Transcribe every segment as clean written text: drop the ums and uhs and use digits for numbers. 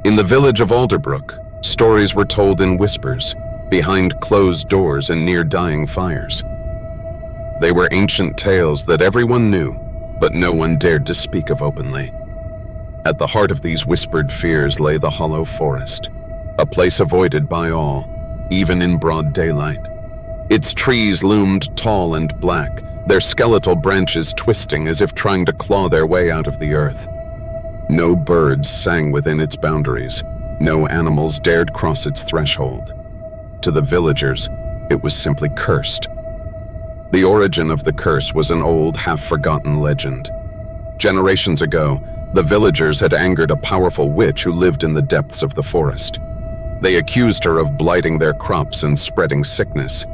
In the village of Alderbrook, stories were told in whispers, behind closed doors and near dying fires. They were ancient tales that everyone knew, but no one dared to speak of openly. At the heart of these whispered fears lay the hollow forest, a place avoided by all, even in broad daylight. Its trees loomed tall and black, their skeletal branches twisting as if trying to claw their way out of the earth. No birds sang within its boundaries, no animals dared cross its threshold. To the villagers, it was simply cursed. The origin of the curse was an old, half-forgotten legend. Generations ago, the villagers had angered a powerful witch who lived in the depths of the forest. They accused her of blighting their crops and spreading sickness.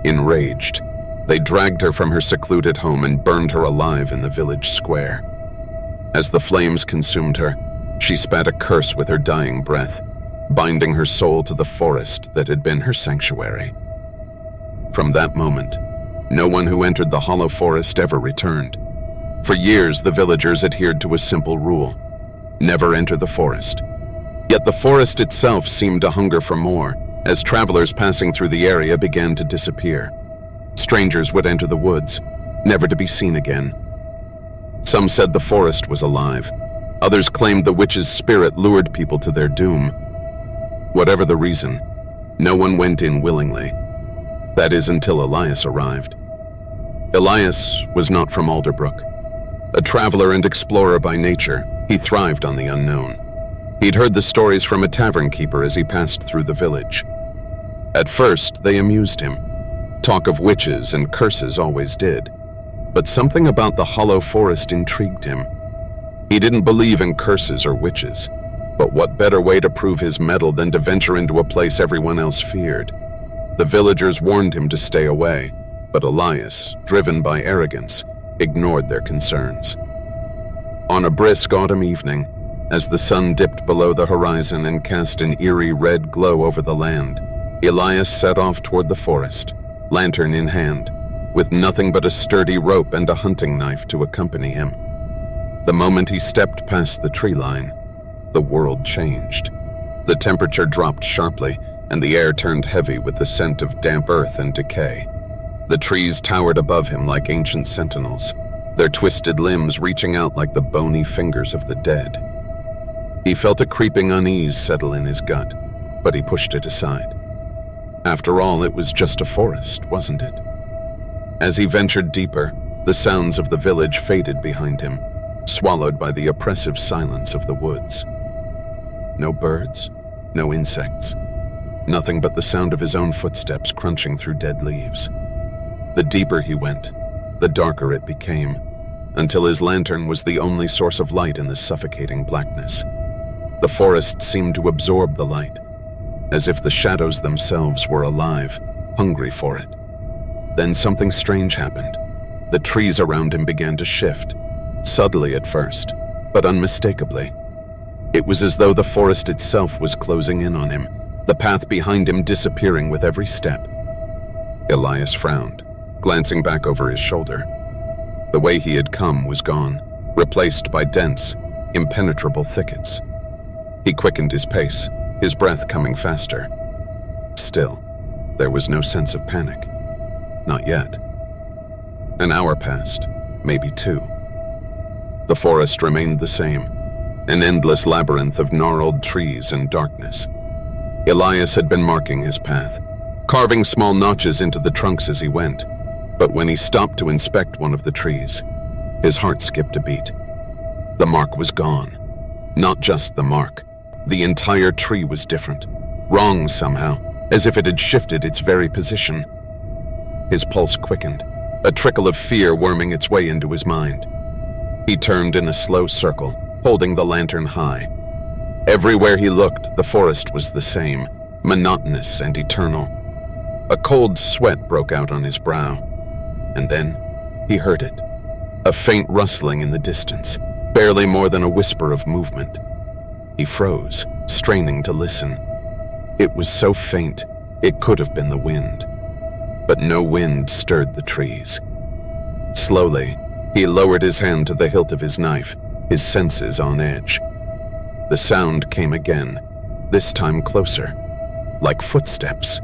Enraged, they dragged her from her secluded home and burned her alive in the village square. As the flames consumed her, she spat a curse with her dying breath, binding her soul to the forest that had been her sanctuary. From that moment, no one who entered the hollow forest ever returned. For years, the villagers adhered to a simple rule: never enter the forest. Yet the forest itself seemed to hunger for more, as travelers passing through the area began to disappear. Strangers would enter the woods, never to be seen again. Some said the forest was alive. Others claimed the witch's spirit lured people to their doom. Whatever the reason, no one went in willingly. That is, until Elias arrived. Elias was not from Alderbrook. A traveler and explorer by nature, he thrived on the unknown. He'd heard the stories from a tavern keeper as he passed through the village. At first, they amused him. Talk of witches and curses always did. But something about the hollow forest intrigued him. He didn't believe in curses or witches, but what better way to prove his mettle than to venture into a place everyone else feared? The villagers warned him to stay away, but Elias, driven by arrogance, ignored their concerns. On a brisk autumn evening, as the sun dipped below the horizon and cast an eerie red glow over the land, Elias set off toward the forest, lantern in hand, with nothing but a sturdy rope and a hunting knife to accompany him. The moment he stepped past the tree line, the world changed. The temperature dropped sharply, and the air turned heavy with the scent of damp earth and decay. The trees towered above him like ancient sentinels, their twisted limbs reaching out like the bony fingers of the dead. He felt a creeping unease settle in his gut, but he pushed it aside. After all, it was just a forest, wasn't it? As he ventured deeper, the sounds of the village faded behind him, swallowed by the oppressive silence of the woods. No birds, no insects, nothing but the sound of his own footsteps crunching through dead leaves. The deeper he went, the darker it became, until his lantern was the only source of light in the suffocating blackness. The forest seemed to absorb the light, as if the shadows themselves were alive, hungry for it. Then something strange happened. The trees around him began to shift, subtly at first, but unmistakably. It was as though the forest itself was closing in on him, the path behind him disappearing with every step. Elias frowned, glancing back over his shoulder. The way he had come was gone, replaced by dense, impenetrable thickets. He quickened his pace, his breath coming faster. Still, there was no sense of panic. Not yet. An hour passed, maybe two. The forest remained the same, an endless labyrinth of gnarled trees and darkness. Elias had been marking his path, carving small notches into the trunks as he went, but when he stopped to inspect one of the trees, his heart skipped a beat. The mark was gone. Not just the mark. The entire tree was different, wrong somehow, as if it had shifted its very position. His pulse quickened, a trickle of fear worming its way into his mind. He turned in a slow circle, holding the lantern high. Everywhere he looked, the forest was the same, monotonous and eternal. A cold sweat broke out on his brow, and then he heard it. A faint rustling in the distance, barely more than a whisper of movement. He froze, straining to listen. It was so faint, it could have been the wind. But no wind stirred the trees. Slowly, he lowered his hand to the hilt of his knife, his senses on edge. The sound came again, this time closer, like footsteps.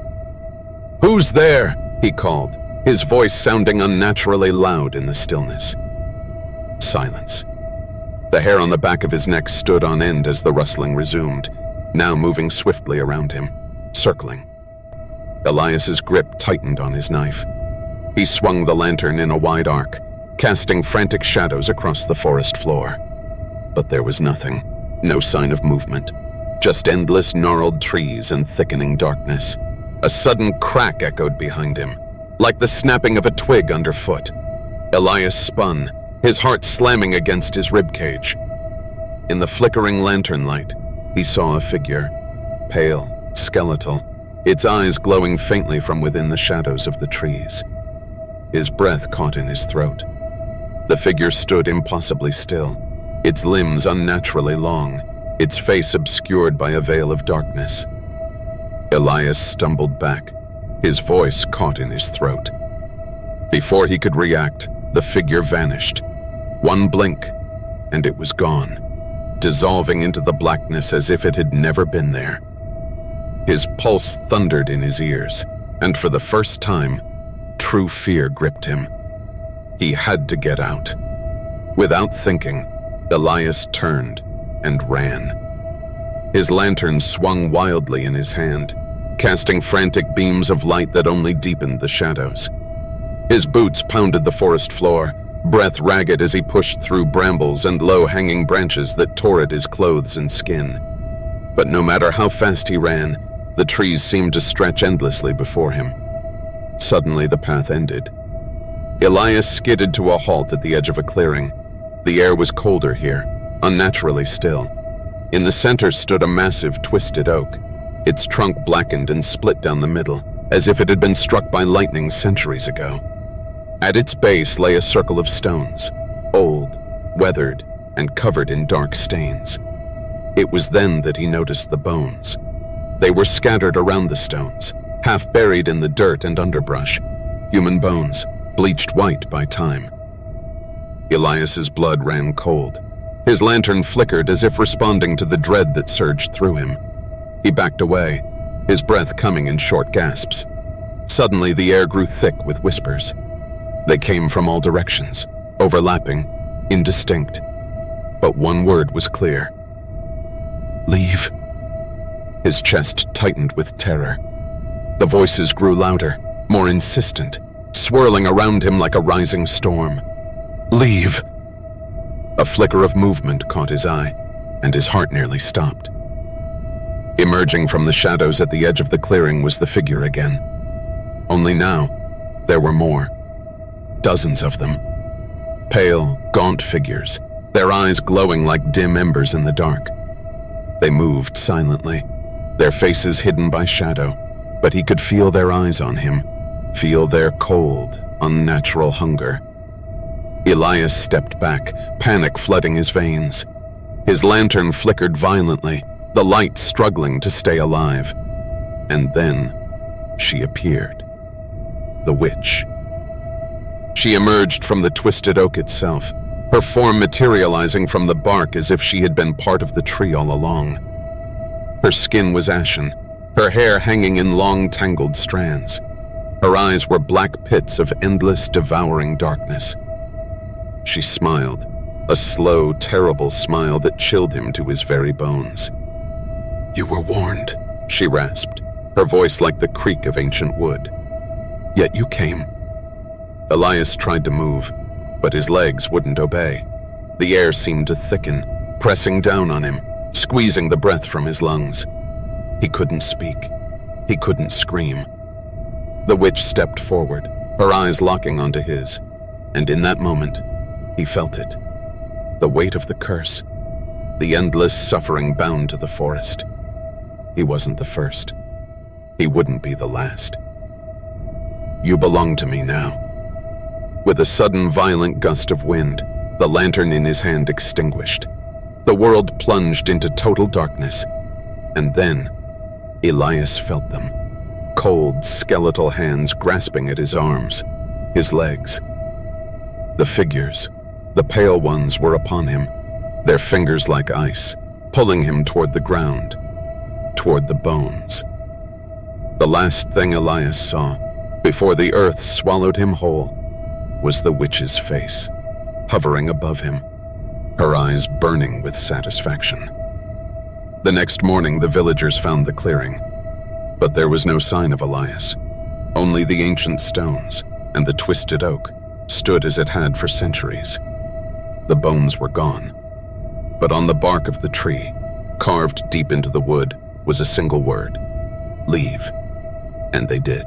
"Who's there?" he called, his voice sounding unnaturally loud in the stillness. Silence. The hair on the back of his neck stood on end as the rustling resumed, now moving swiftly around him, circling. Elias's grip tightened on his knife. He swung the lantern in a wide arc, casting frantic shadows across the forest floor. But there was nothing, no sign of movement, just endless gnarled trees and thickening darkness. A sudden crack echoed behind him, like the snapping of a twig underfoot. Elias spun, his heart slamming against his ribcage. In the flickering lantern light, he saw a figure, pale, skeletal, its eyes glowing faintly from within the shadows of the trees. His breath caught in his throat. The figure stood impossibly still, its limbs unnaturally long, its face obscured by a veil of darkness. Elias stumbled back, his voice caught in his throat. Before he could react, the figure vanished. One blink, and it was gone, dissolving into the blackness as if it had never been there. His pulse thundered in his ears, and for the first time, true fear gripped him. He had to get out. Without thinking, Elias turned and ran. His lantern swung wildly in his hand, casting frantic beams of light that only deepened the shadows. His boots pounded the forest floor, breath ragged as he pushed through brambles and low-hanging branches that tore at his clothes and skin. But no matter how fast he ran, the trees seemed to stretch endlessly before him. Suddenly, the path ended. Elias skidded to a halt at the edge of a clearing. The air was colder here, unnaturally still. In the center stood a massive, twisted oak, its trunk blackened and split down the middle, as if it had been struck by lightning centuries ago. At its base lay a circle of stones, old, weathered, and covered in dark stains. It was then that he noticed the bones. They were scattered around the stones, half buried in the dirt and underbrush, human bones, bleached white by time. Elias's blood ran cold. His lantern flickered as if responding to the dread that surged through him. He backed away, his breath coming in short gasps. Suddenly, the air grew thick with whispers. They came from all directions, overlapping, indistinct. But one word was clear. "Leave." His chest tightened with terror. The voices grew louder, more insistent, swirling around him like a rising storm. "Leave." A flicker of movement caught his eye, and his heart nearly stopped. Emerging from the shadows at the edge of the clearing was the figure again. Only now, there were more. Dozens of them. Pale, gaunt figures, their eyes glowing like dim embers in the dark. They moved silently, their faces hidden by shadow, but he could feel their eyes on him, feel their cold, unnatural hunger. Elias stepped back, panic flooding his veins. His lantern flickered violently, the light struggling to stay alive. And then, she appeared. The witch. She emerged from the twisted oak itself, her form materializing from the bark as if she had been part of the tree all along. Her skin was ashen, her hair hanging in long, tangled strands. Her eyes were black pits of endless, devouring darkness. She smiled, a slow, terrible smile that chilled him to his very bones. "You were warned," she rasped, her voice like the creak of ancient wood. "Yet you came." Elias tried to move, but his legs wouldn't obey. The air seemed to thicken, pressing down on him, squeezing the breath from his lungs. He couldn't speak. He couldn't scream. The witch stepped forward, her eyes locking onto his, and in that moment, he felt it. The weight of the curse, the endless suffering bound to the forest. He wasn't the first. He wouldn't be the last. "You belong to me now." With a sudden violent gust of wind, the lantern in his hand extinguished. The world plunged into total darkness, and then Elias felt them. Cold, skeletal hands grasping at his arms, his legs. The figures, the pale ones, were upon him, their fingers like ice, pulling him toward the ground, toward the bones. The last thing Elias saw, before the earth swallowed him whole, was the witch's face, hovering above him, her eyes burning with satisfaction. The next morning, the villagers found the clearing, but there was no sign of Elias. Only the ancient stones and the twisted oak stood as it had for centuries. The bones were gone, but on the bark of the tree, carved deep into the wood, was a single word: leave. And they did.